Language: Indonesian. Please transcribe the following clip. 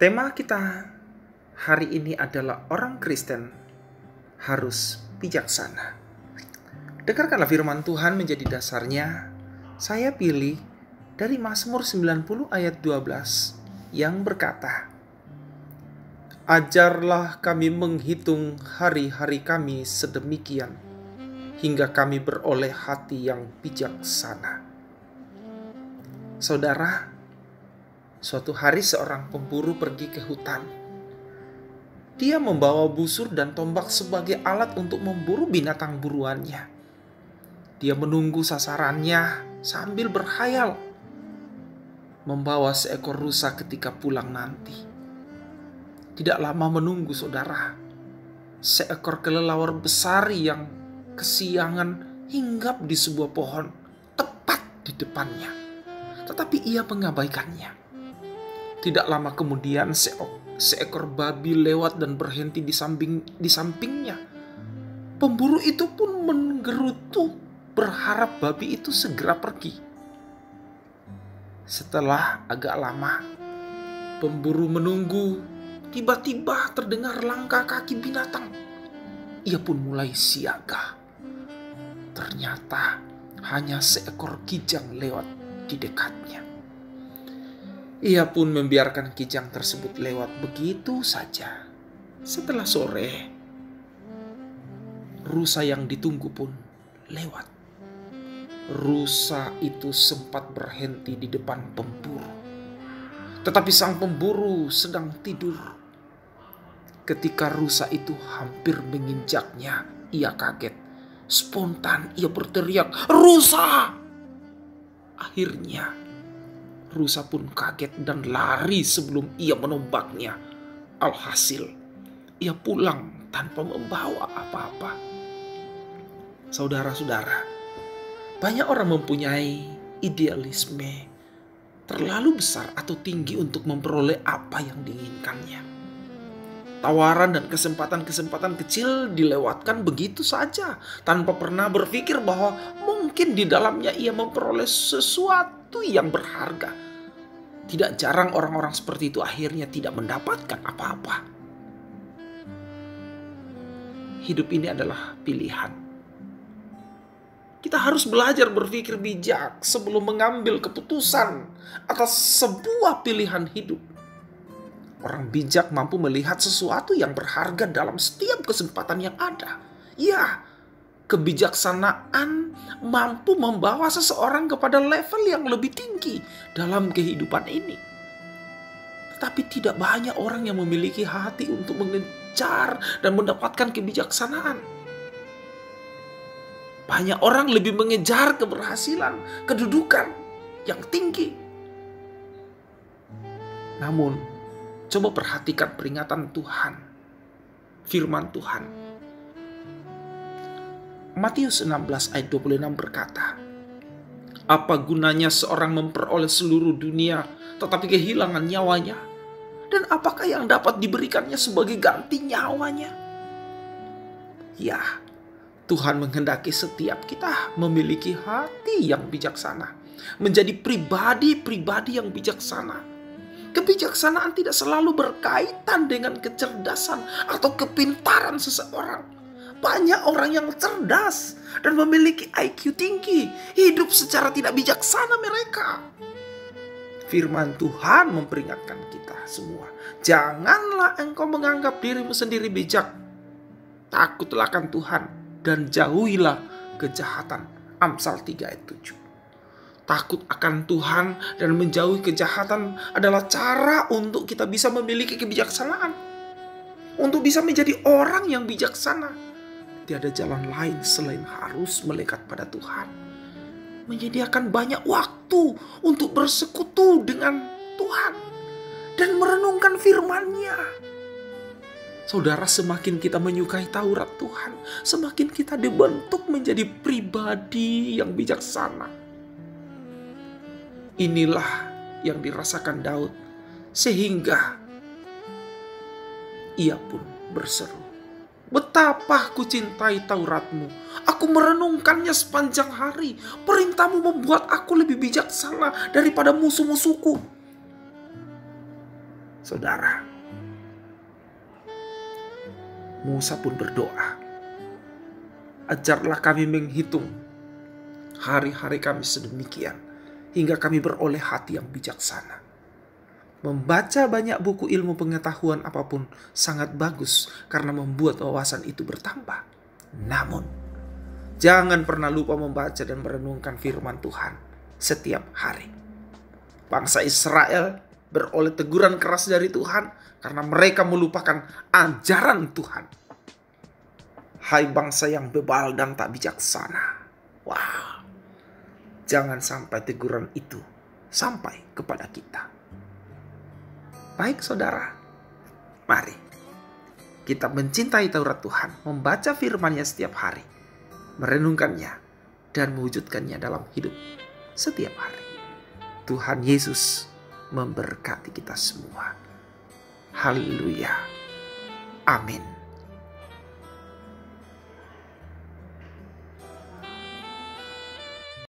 Tema kita hari ini adalah orang Kristen harus bijaksana. Dengarkanlah firman Tuhan menjadi dasarnya. Saya pilih dari Mazmur 90 ayat 12 yang berkata, "Ajarlah kami menghitung hari-hari kami sedemikian, hingga kami beroleh hati yang bijaksana." Saudara, suatu hari seorang pemburu pergi ke hutan. Dia membawa busur dan tombak sebagai alat untuk memburu binatang buruannya. Dia menunggu sasarannya sambil berkhayal membawa seekor rusa ketika pulang nanti. Tidak lama menunggu, saudara. Seekor kelelawar besar yang kesiangan hinggap di sebuah pohon tepat di depannya. Tetapi ia mengabaikannya. Tidak lama kemudian seekor babi lewat dan berhenti di sampingnya. Pemburu itu pun menggerutu berharap babi itu segera pergi. Setelah agak lama, pemburu menunggu. Tiba-tiba terdengar langkah kaki binatang. Ia pun mulai siaga. Ternyata hanya seekor kijang lewat di dekatnya. Ia pun membiarkan kijang tersebut lewat begitu saja. Setelah sore, rusa yang ditunggu pun lewat. Rusa itu sempat berhenti di depan pemburu. Tetapi sang pemburu sedang tidur. Ketika rusa itu hampir menginjaknya, ia kaget. Spontan ia berteriak, "Rusa!" Akhirnya, rusa pun kaget dan lari sebelum ia menombaknya. Alhasil, ia pulang tanpa membawa apa-apa. Saudara-saudara, banyak orang mempunyai idealisme terlalu besar atau tinggi untuk memperoleh apa yang diinginkannya. Tawaran dan kesempatan-kesempatan kecil dilewatkan begitu saja tanpa pernah berpikir bahwa mungkin di dalamnya ia memperoleh sesuatu yang berharga. Tidak jarang orang-orang seperti itu akhirnya tidak mendapatkan apa-apa. Hidup ini adalah pilihan. Kita harus belajar berpikir bijak sebelum mengambil keputusan atas sebuah pilihan hidup. Orang bijak mampu melihat sesuatu yang berharga dalam setiap kesempatan yang ada. Ya, kebijaksanaan mampu membawa seseorang kepada level yang lebih tinggi dalam kehidupan ini. Tetapi tidak banyak orang yang memiliki hati untuk mengejar dan mendapatkan kebijaksanaan. Banyak orang lebih mengejar keberhasilan, kedudukan yang tinggi. Namun, coba perhatikan peringatan Tuhan, firman Tuhan. Matius 16 ayat 26 berkata, "Apa gunanya seorang memperoleh seluruh dunia tetapi kehilangan nyawanya? Dan apakah yang dapat diberikannya sebagai ganti nyawanya?" Ya, Tuhan menghendaki setiap kita memiliki hati yang bijaksana, menjadi pribadi-pribadi yang bijaksana. Kebijaksanaan tidak selalu berkaitan dengan kecerdasan atau kepintaran seseorang. Banyak orang yang cerdas dan memiliki IQ tinggi, hidup secara tidak bijaksana mereka. Firman Tuhan memperingatkan kita semua. Janganlah engkau menganggap dirimu sendiri bijak. Takutlah akan Tuhan dan jauhilah kejahatan. Amsal 3 ayat 7. Takut akan Tuhan dan menjauhi kejahatan adalah cara untuk kita bisa memiliki kebijaksanaan. Untuk bisa menjadi orang yang bijaksana. Tiada jalan lain selain harus melekat pada Tuhan. Menyediakan banyak waktu untuk bersekutu dengan Tuhan. Dan merenungkan firman-Nya. Saudara, semakin kita menyukai Taurat Tuhan, semakin kita dibentuk menjadi pribadi yang bijaksana. Inilah yang dirasakan Daud, sehingga ia pun berseru, "Betapa ku cintai Taurat-Mu, aku merenungkannya sepanjang hari. Perintah-Mu membuat aku lebih bijaksana daripada musuh-musuhku." Saudara, Musa pun berdoa, ajarlah kami menghitung hari-hari kami sedemikian, hingga kami beroleh hati yang bijaksana. Membaca banyak buku ilmu pengetahuan apapun sangat bagus karena membuat wawasan itu bertambah. Namun, jangan pernah lupa membaca dan merenungkan firman Tuhan setiap hari. Bangsa Israel beroleh teguran keras dari Tuhan karena mereka melupakan ajaran Tuhan. Hai bangsa yang bebal dan tak bijaksana. Wow. Jangan sampai teguran itu sampai kepada kita. Baik saudara, mari kita mencintai Taurat Tuhan, membaca firman-Nya setiap hari, merenungkannya dan mewujudkannya dalam hidup setiap hari. Tuhan Yesus memberkati kita semua. Haleluya. Amin.